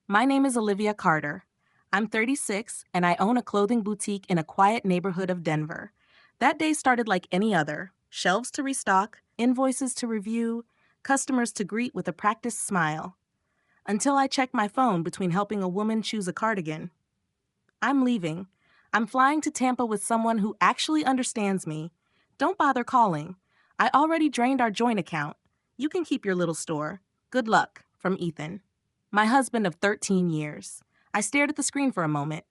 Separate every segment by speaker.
Speaker 1: My name is Olivia Carter. I'm 36 and I own a clothing boutique in a quiet neighborhood of Denver. That day started like any other: shelves to restock, invoices to review, customers to greet with a practiced smile. Until I checked my phone between helping a woman choose a cardigan. I'm leaving. I'm flying to Tampa with someone who actually understands me. Don't bother calling. I already drained our joint account. You can keep your little store. Good luck, from Ethan. My husband of 13 years. I stared at the screen for a moment.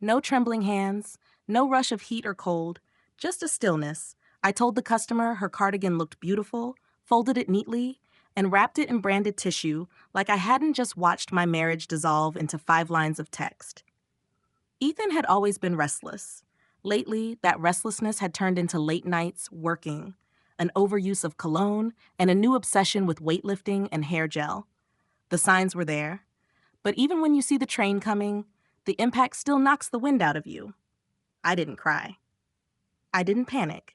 Speaker 1: No trembling hands, no rush of heat or cold, just a stillness. I told the customer her cardigan looked beautiful, folded it neatly, and wrapped it in branded tissue like I hadn't just watched my marriage dissolve into 5 lines of text. Ethan had always been restless. Lately, that restlessness had turned into late nights working, an overuse of cologne, and a new obsession with weightlifting and hair gel. The signs were there. But even when you see the train coming, the impact still knocks the wind out of you. I didn't cry. I didn't panic.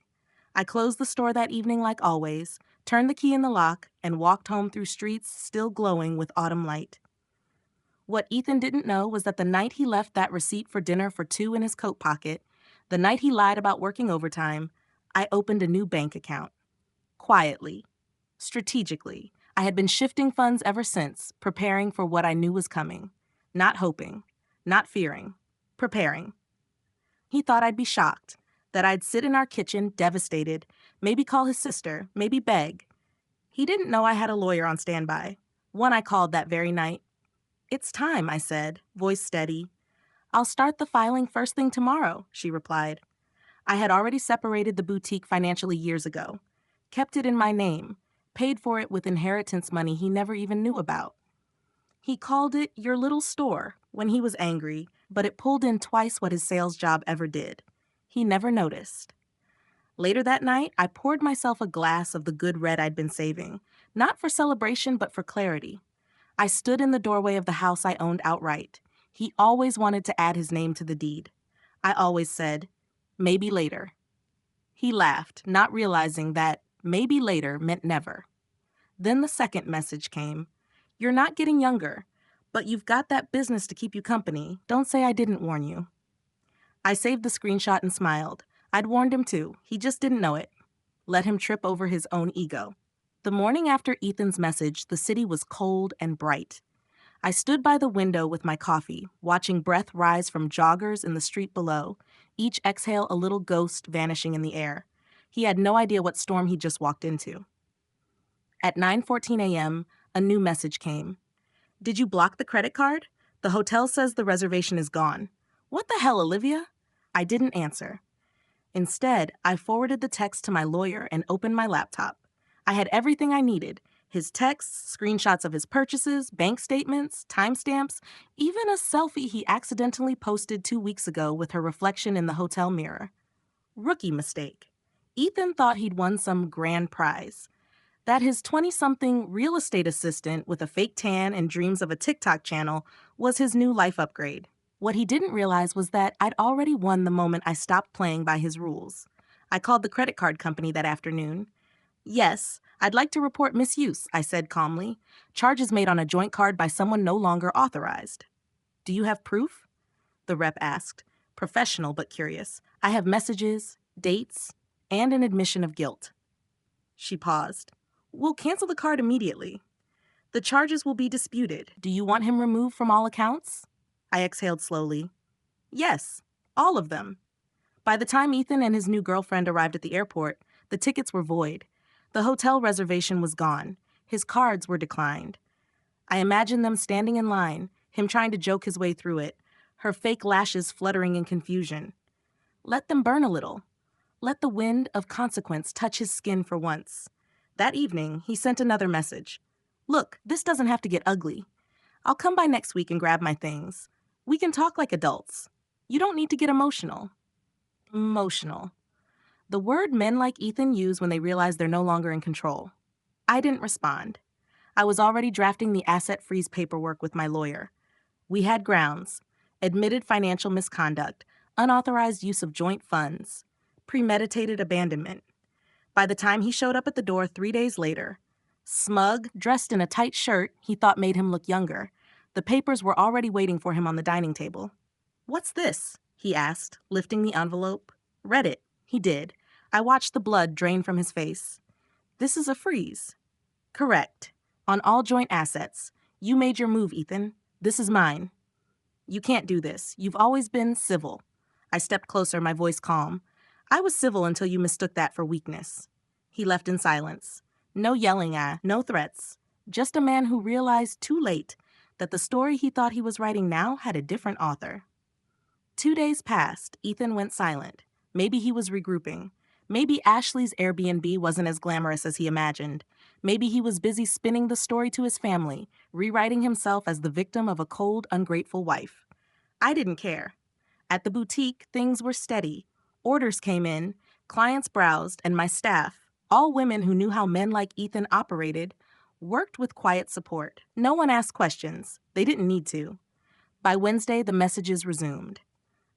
Speaker 1: I closed the store that evening like always, turned the key in the lock, and walked home through streets still glowing with autumn light. What Ethan didn't know was that the night he left that receipt for dinner for 2 in his coat pocket, the night he lied about working overtime, I opened a new bank account. Quietly. Strategically. I had been shifting funds ever since, preparing for what I knew was coming. Not hoping. Not fearing. Preparing. He thought I'd be shocked, that I'd sit in our kitchen, devastated, maybe call his sister, maybe beg. He didn't know I had a lawyer on standby, one I called that very night. "It's time," I said, voice steady. "I'll start the filing first thing tomorrow," she replied. I had already separated the boutique financially years ago, kept it in my name, paid for it with inheritance money he never even knew about. He called it your little store when he was angry, but it pulled in twice what his sales job ever did. He never noticed. Later that night, I poured myself a glass of the good red I'd been saving, not for celebration but for clarity. I stood in the doorway of the house I owned outright. He always wanted to add his name to the deed. I always said, "Maybe later." He laughed, not realizing that maybe later meant never. Then the second message came. "You're not getting younger, but you've got that business to keep you company. Don't say I didn't warn you." I saved the screenshot and smiled. I'd warned him too. He just didn't know it. Let him trip over his own ego. The morning after Ethan's message, the city was cold and bright. I stood by the window with my coffee, watching breath rise from joggers in the street below, each exhale a little ghost vanishing in the air. He had no idea what storm he just walked into. At 9:14 a.m., a new message came. "Did you block the credit card? The hotel says the reservation is gone." "What the hell, Olivia?" I didn't answer. Instead, I forwarded the text to my lawyer and opened my laptop. I had everything I needed: his texts, screenshots of his purchases, bank statements, timestamps, even a selfie he accidentally posted 2 weeks ago with her reflection in the hotel mirror. Rookie mistake. Ethan thought he'd won some grand prize. That his 20-something real estate assistant with a fake tan and dreams of a TikTok channel was his new life upgrade. What he didn't realize was that I'd already won the moment I stopped playing by his rules. I called the credit card company that afternoon. "Yes, I'd like to report misuse," I said calmly. "Charges made on a joint card by someone no longer authorized." "Do you have proof?" the rep asked, professional but curious. "I have messages, dates, and an admission of guilt." She paused. "We'll cancel the card immediately. The charges will be disputed. Do you want him removed from all accounts?" I exhaled slowly. "Yes, all of them." By the time Ethan and his new girlfriend arrived at the airport, the tickets were void. The hotel reservation was gone. His cards were declined. I imagined them standing in line, him trying to joke his way through it, her fake lashes fluttering in confusion. Let them burn a little. Let the wind of consequence touch his skin for once. That evening, he sent another message. "Look, this doesn't have to get ugly. I'll come by next week and grab my things. We can talk like adults. You don't need to get emotional." Emotional. The word men like Ethan use when they realize they're no longer in control. I didn't respond. I was already drafting the asset freeze paperwork with my lawyer. We had grounds: admitted financial misconduct, unauthorized use of joint funds, premeditated abandonment. By the time he showed up at the door 3 days later, smug, dressed in a tight shirt he thought made him look younger, The papers were already waiting for him on the dining table. "What's this?" he asked, lifting the envelope. "Read it." He did. I watched the blood drain from his face. "This is a freeze." "Correct. On all joint assets. You made your move, Ethan. This is mine." "You can't do this. You've always been civil." I stepped closer, my voice calm. "I was civil until you mistook that for weakness." He left in silence. No yelling no threats. Just a man who realized too late that the story he thought he was writing now had a different author. 2 days passed. Ethan went silent. Maybe he was regrouping. Maybe Ashley's Airbnb wasn't as glamorous as he imagined. Maybe he was busy spinning the story to his family, rewriting himself as the victim of a cold, ungrateful wife. I didn't care. At the boutique, things were steady. Orders came in, clients browsed, and my staff, all women who knew how men like Ethan operated, worked with quiet support. No one asked questions. They didn't need to. By Wednesday, the messages resumed.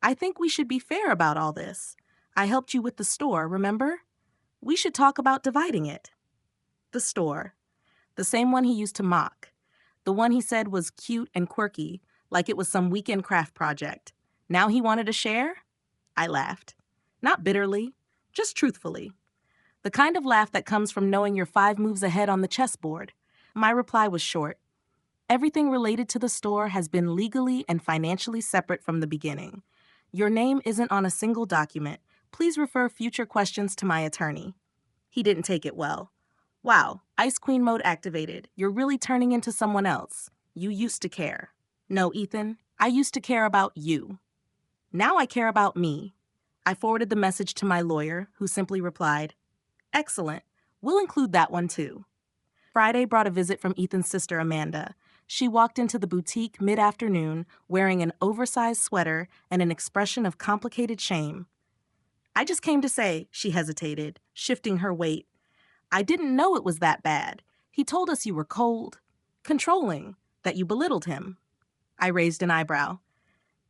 Speaker 1: "I think we should be fair about all this. I helped you with the store, remember? We should talk about dividing it." The store. The same one he used to mock. The one he said was cute and quirky, like it was some weekend craft project. Now he wanted to share? I laughed. Not bitterly, just truthfully. The kind of laugh that comes from knowing you're 5 moves ahead on the chessboard. My reply was short. "Everything related to the store has been legally and financially separate from the beginning. Your name isn't on a single document. Please refer future questions to my attorney." He didn't take it well. "Wow, Ice Queen mode activated. You're really turning into someone else. You used to care." "No, Ethan, I used to care about you. Now I care about me." I forwarded the message to my lawyer, who simply replied, "Excellent. We'll include that one too." Friday brought a visit from Ethan's sister, Amanda. She walked into the boutique mid-afternoon wearing an oversized sweater and an expression of complicated shame. "I just came to say," she hesitated, shifting her weight. "I didn't know it was that bad. He told us you were cold, controlling, that you belittled him." I raised an eyebrow.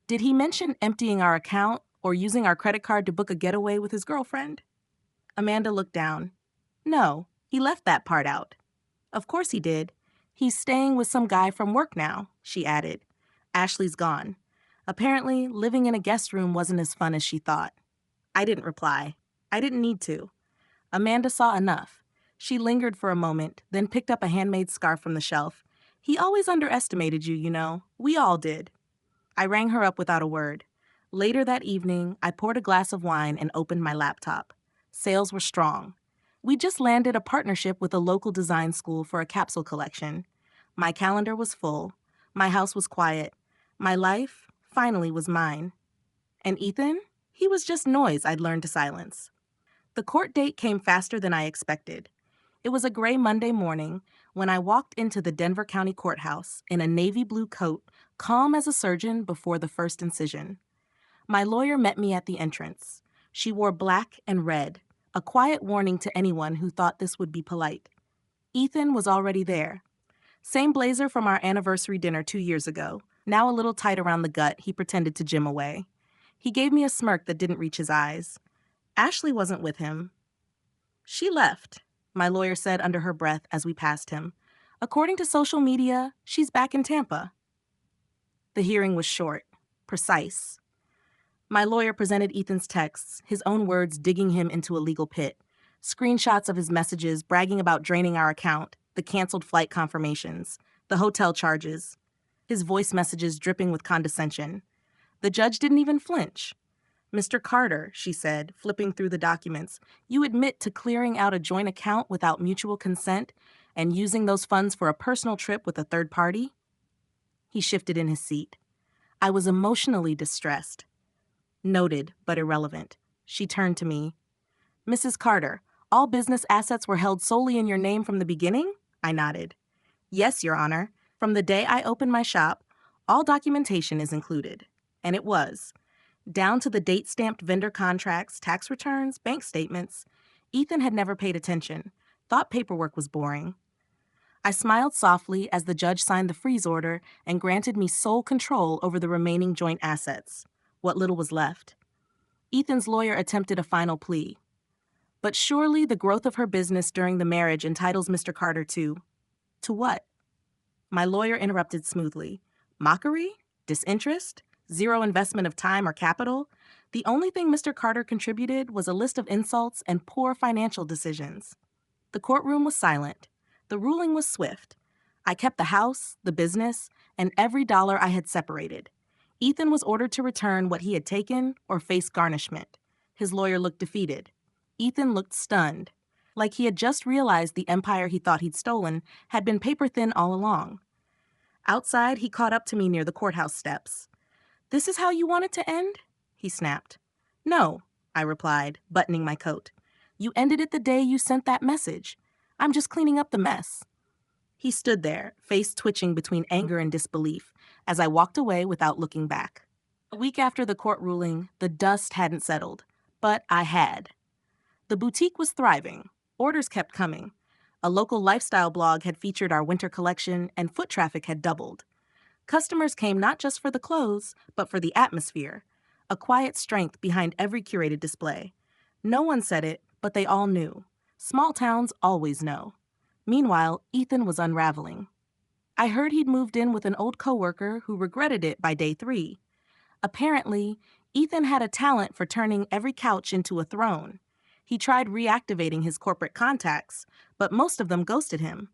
Speaker 1: "Did he mention emptying our account or using our credit card to book a getaway with his girlfriend?" Amanda looked down. "No, he left that part out." "Of course he did. He's staying with some guy from work now," she added. "Ashley's gone. Apparently, living in a guest room wasn't as fun as she thought." I didn't reply. I didn't need to. Amanda saw enough. She lingered for a moment, then picked up a handmade scarf from the shelf. "He always underestimated you, you know. We all did." I rang her up without a word. Later that evening, I poured a glass of wine and opened my laptop. Sales were strong. We just landed a partnership with a local design school for a capsule collection. My calendar was full. My house was quiet. My life, finally, was mine. And Ethan? He was just noise I'd learned to silence. The court date came faster than I expected. It was a gray Monday morning when I walked into the Denver County Courthouse in a navy blue coat, calm as a surgeon before the first incision. My lawyer met me at the entrance. She wore black and red, a quiet warning to anyone who thought this would be polite. Ethan was already there. Same blazer from our anniversary dinner 2 years ago, now a little tight around the gut he pretended to gym away. He gave me a smirk that didn't reach his eyes. Ashley wasn't with him. "She left," my lawyer said under her breath as we passed him. "According to social media, she's back in Tampa." The hearing was short, precise. My lawyer presented Ethan's texts, his own words digging him into a legal pit. Screenshots of his messages bragging about draining our account, the canceled flight confirmations, the hotel charges. His voice messages dripping with condescension. The judge didn't even flinch. "Mr. Carter," she said, flipping through the documents, "you admit to clearing out a joint account without mutual consent and using those funds for a personal trip with a third party?" He shifted in his seat. I was emotionally distressed. Noted, but irrelevant. She turned to me. "Mrs. Carter, all business assets were held solely in your name from the beginning?" I nodded. "Yes, Your Honor. From the day I opened my shop, all documentation is included." And it was. Down to the date-stamped vendor contracts, tax returns, bank statements. Ethan had never paid attention, thought paperwork was boring. I smiled softly as the judge signed the freeze order and granted me sole control over the remaining joint assets, what little was left. Ethan's lawyer attempted a final plea. "But surely the growth of her business during the marriage entitles Mr. Carter to..." "To what?" My lawyer interrupted smoothly. Mockery? Disinterest? Zero investment of time or capital? The only thing Mr. Carter contributed was a list of insults and poor financial decisions. The courtroom was silent. The ruling was swift. I kept the house, the business, and every dollar I had separated. Ethan was ordered to return what he had taken or face garnishment. His lawyer looked defeated. Ethan looked stunned, like he had just realized the empire he thought he'd stolen had been paper-thin all along. Outside, he caught up to me near the courthouse steps. "This is how you want it to end?" he snapped. "No," I replied, buttoning my coat. "You ended it the day you sent that message. I'm just cleaning up the mess." He stood there, face twitching between anger and disbelief, as I walked away without looking back. A week after the court ruling, the dust hadn't settled, but I had. The boutique was thriving. Orders kept coming. A local lifestyle blog had featured our winter collection, and foot traffic had doubled. Customers came not just for the clothes, but for the atmosphere, a quiet strength behind every curated display. No one said it, but they all knew. Small towns always know. Meanwhile, Ethan was unraveling. I heard he'd moved in with an old coworker who regretted it by day 3. Apparently, Ethan had a talent for turning every couch into a throne. He tried reactivating his corporate contacts, but most of them ghosted him.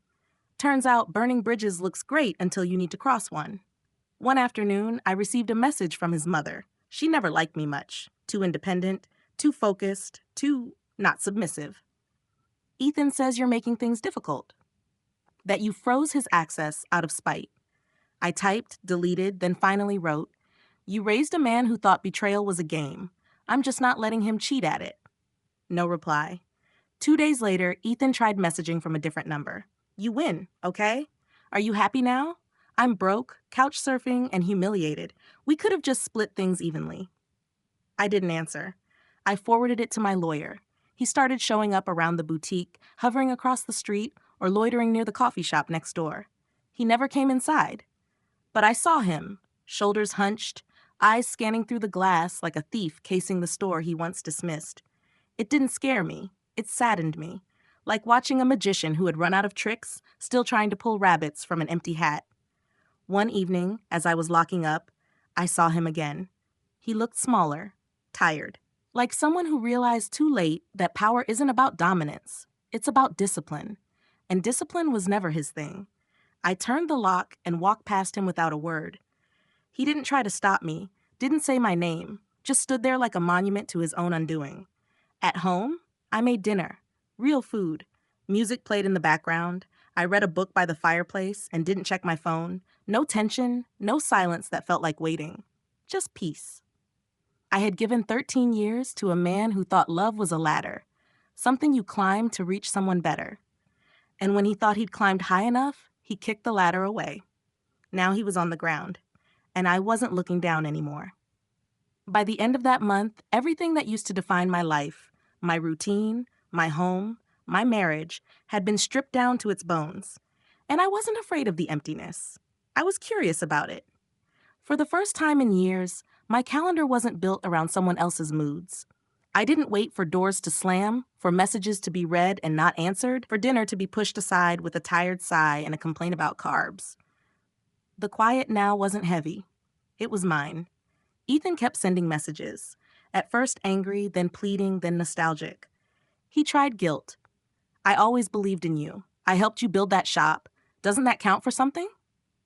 Speaker 1: Turns out burning bridges looks great until you need to cross one. One afternoon, I received a message from his mother. She never liked me much. Too independent, too focused, too not submissive. "Ethan says you're making things difficult. That you froze his access out of spite." I typed, deleted, then finally wrote, "You raised a man who thought betrayal was a game. I'm just not letting him cheat at it." No reply. 2 days later, Ethan tried messaging from a different number. "You win, okay? Are you happy now? I'm broke, couch surfing, and humiliated. We could have just split things evenly." I didn't answer. I forwarded it to my lawyer. He started showing up around the boutique, hovering across the street, or loitering near the coffee shop next door. He never came inside. But I saw him, shoulders hunched, eyes scanning through the glass like a thief casing the store he once dismissed. It didn't scare me. It saddened me, like watching a magician who had run out of tricks, still trying to pull rabbits from an empty hat. One evening, as I was locking up, I saw him again. He looked smaller, tired, like someone who realized too late that power isn't about dominance. It's about discipline. And discipline was never his thing. I turned the lock and walked past him without a word. He didn't try to stop me, didn't say my name, just stood there like a monument to his own undoing. At home, I made dinner, real food. Music played in the background. I read a book by the fireplace and didn't check my phone. No tension, no silence that felt like waiting. Just peace. I had given 13 years to a man who thought love was a ladder, something you climb to reach someone better. And when he thought he'd climbed high enough, he kicked the ladder away. Now he was on the ground, and I wasn't looking down anymore. By the end of that month, everything that used to define my life, my routine, my home, my marriage, had been stripped down to its bones. And I wasn't afraid of the emptiness. I was curious about it. For the first time in years, my calendar wasn't built around someone else's moods. I didn't wait for doors to slam, for messages to be read and not answered, for dinner to be pushed aside with a tired sigh and a complaint about carbs. The quiet now wasn't heavy. It was mine. Ethan kept sending messages, at first angry, then pleading, then nostalgic. He tried guilt. "I always believed in you. I helped you build that shop. Doesn't that count for something?"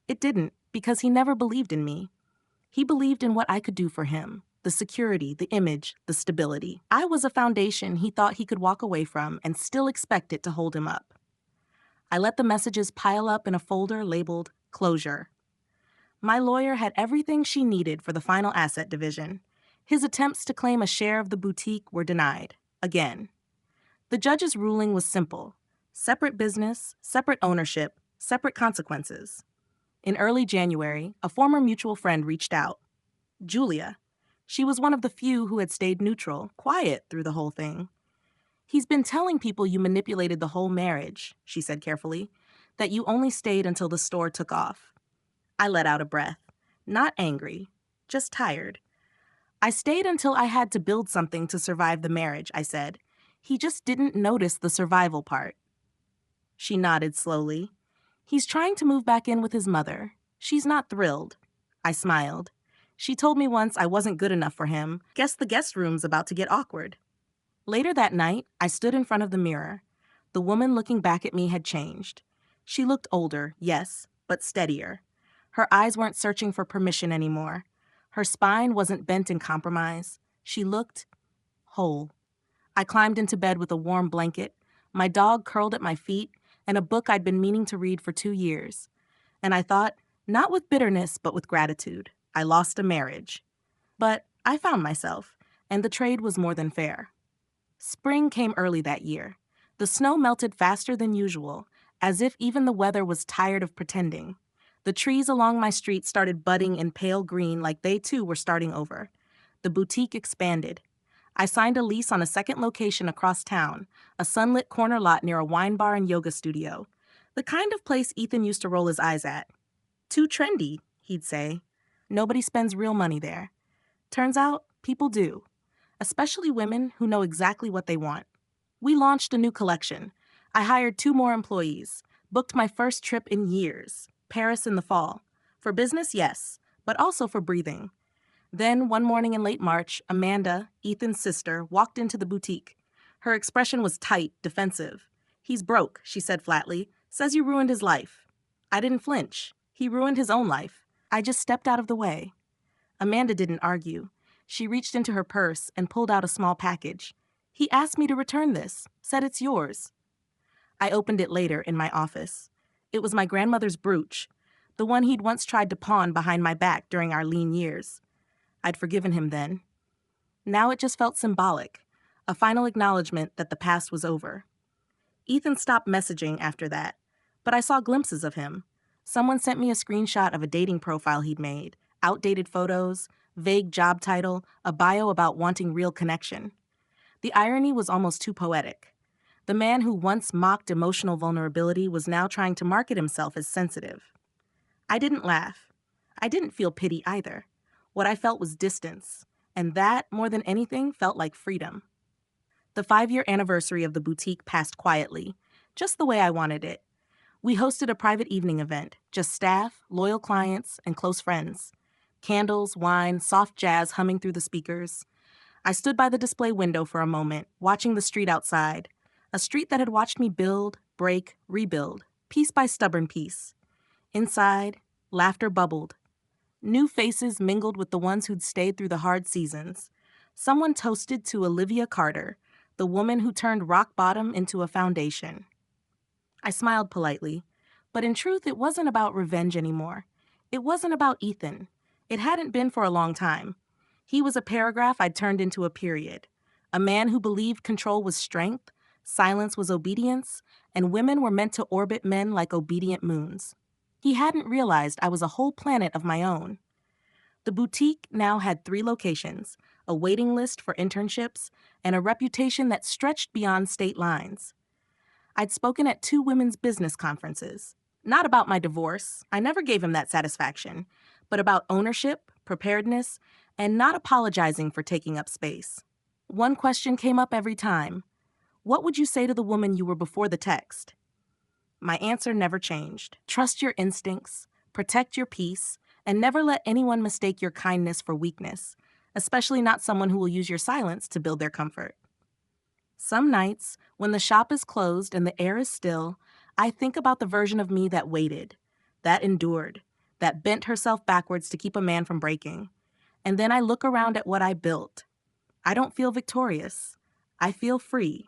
Speaker 1: It didn't, because he never believed in me. He believed in what I could do for him, the security, the image, the stability. I was a foundation he thought he could walk away from and still expect it to hold him up. I let the messages pile up in a folder labeled Closure. My lawyer had everything she needed for the final asset division. His attempts to claim a share of the boutique were denied, again. The judge's ruling was simple: separate business, separate ownership, separate consequences. In early January, a former mutual friend reached out. Julia. She was one of the few who had stayed neutral, quiet through the whole thing. "He's been telling people you manipulated the whole marriage," she said carefully, "that you only stayed until the store took off." I let out a breath. Not angry, just tired. "I stayed until I had to build something to survive the marriage," I said. "He just didn't notice the survival part." She nodded slowly. "He's trying to move back in with his mother. She's not thrilled. I smiled. She told me once I wasn't good enough for him. Guess the guest room's about to get awkward. Later that night, I stood in front of the mirror. The woman looking back at me had changed. She looked older, yes, but steadier. Her eyes weren't searching for permission anymore. Her spine wasn't bent in compromise. She looked whole. I climbed into bed with a warm blanket, my dog curled at my feet, and a book I'd been meaning to read for 2 years. And I thought, not with bitterness, but with gratitude. I lost a marriage. But I found myself, and the trade was more than fair. Spring came early that year. The snow melted faster than usual, as if even the weather was tired of pretending. The trees along my street started budding in pale green like they too were starting over. The boutique expanded. I signed a lease on a second location across town, a sunlit corner lot near a wine bar and yoga studio. The kind of place Ethan used to roll his eyes at. Too trendy, he'd say. Nobody spends real money there. Turns out, people do. Especially women who know exactly what they want. We launched a new collection. I hired 2 more employees, booked my first trip in years, Paris in the fall. For business, yes, but also for breathing. Then, one morning in late March, Amanda, Ethan's sister, walked into the boutique. Her expression was tight, defensive. "He's broke," she said flatly. "Says you ruined his life." I didn't flinch. He ruined his own life. I just stepped out of the way. Amanda didn't argue. She reached into her purse and pulled out a small package. "He asked me to return this, said it's yours." I opened it later in my office. It was my grandmother's brooch, the one he'd once tried to pawn behind my back during our lean years. I'd forgiven him then. Now it just felt symbolic, a final acknowledgement that the past was over. Ethan stopped messaging after that, but I saw glimpses of him. Someone sent me a screenshot of a dating profile he'd made, outdated photos, vague job title, a bio about wanting real connection. The irony was almost too poetic. The man who once mocked emotional vulnerability was now trying to market himself as sensitive. I didn't laugh. I didn't feel pity either. What I felt was distance, and that, more than anything, felt like freedom. The 5-year anniversary of the boutique passed quietly, just the way I wanted it. We hosted a private evening event, just staff, loyal clients, and close friends. Candles, wine, soft jazz humming through the speakers. I stood by the display window for a moment, watching the street outside, a street that had watched me build, break, rebuild, piece by stubborn piece. Inside, laughter bubbled. New faces mingled with the ones who'd stayed through the hard seasons. Someone toasted to Olivia Carter, the woman who turned rock bottom into a foundation. I smiled politely, but in truth, it wasn't about revenge anymore. It wasn't about Ethan. It hadn't been for a long time. He was a paragraph I'd turned into a period. A man who believed control was strength, silence was obedience, and women were meant to orbit men like obedient moons. He hadn't realized I was a whole planet of my own. The boutique now had 3 locations, a waiting list for internships, and a reputation that stretched beyond state lines. I'd spoken at 2 women's business conferences. Not about my divorce, I never gave him that satisfaction, but about ownership, preparedness, and not apologizing for taking up space. One question came up every time. What would you say to the woman you were before the text? My answer never changed. Trust your instincts, protect your peace, and never let anyone mistake your kindness for weakness, especially not someone who will use your silence to build their comfort. Some nights, when the shop is closed and the air is still, I think about the version of me that waited, that endured, that bent herself backwards to keep a man from breaking. And then I look around at what I built. I don't feel victorious. I feel free.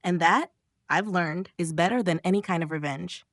Speaker 1: And that, I've learned, is better than any kind of revenge.